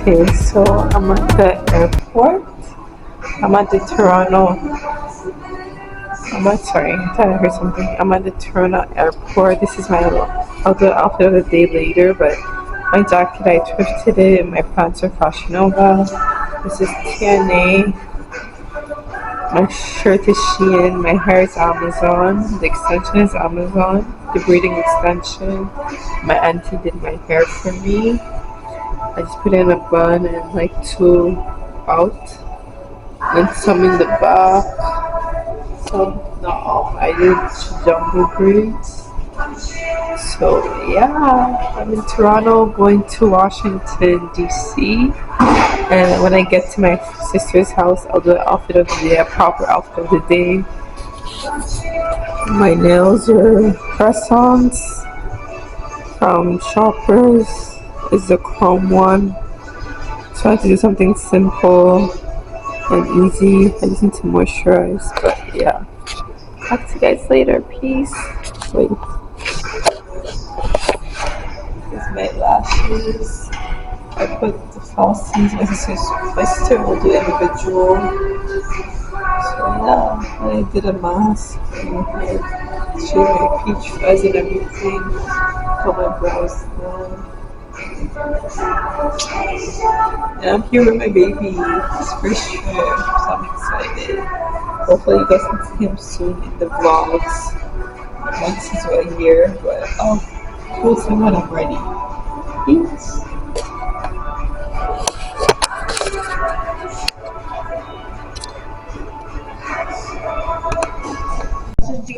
Okay, so I'm at the airport. I'm at the Toronto. Sorry, I thought I heard something. I'm at the Toronto airport. This is my other outfit of the day later, but my jacket I thrifted it. My pants are Fashion Nova. This is TNA. My shirt is Shein. My hair is Amazon. The extension is Amazon. The braiding extension. My auntie did my hair for me. I just put in a bun and like two out. And some in the back. Some not all. I did jumbo braids. So yeah, I'm in Toronto going to Washington DC. And when I get to my sister's house, I'll do the outfit of the day, a proper outfit of the day. My nails are press-ons from Shoppers. Is the chrome one. So I have to do something simple and easy. I just need to moisturize, but yeah. Talk to you guys later. Peace. Wait. These are my lashes. I put the falsies. My sister will do individual. So yeah, I did a mask and I showed my peach fuzz and everything. Put my brows down. And I'm here with my baby. His first trip, so I'm excited. Hopefully you guys can see him soon in the vlogs once he's right here. But I'll post him when I'm ready. Peace.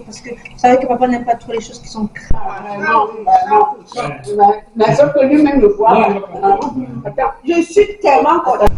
Parce que vous savez que papa n'aime pas trop les choses qui sont crades. Mais sauf que lui-même le voit. Je suis tellement contente.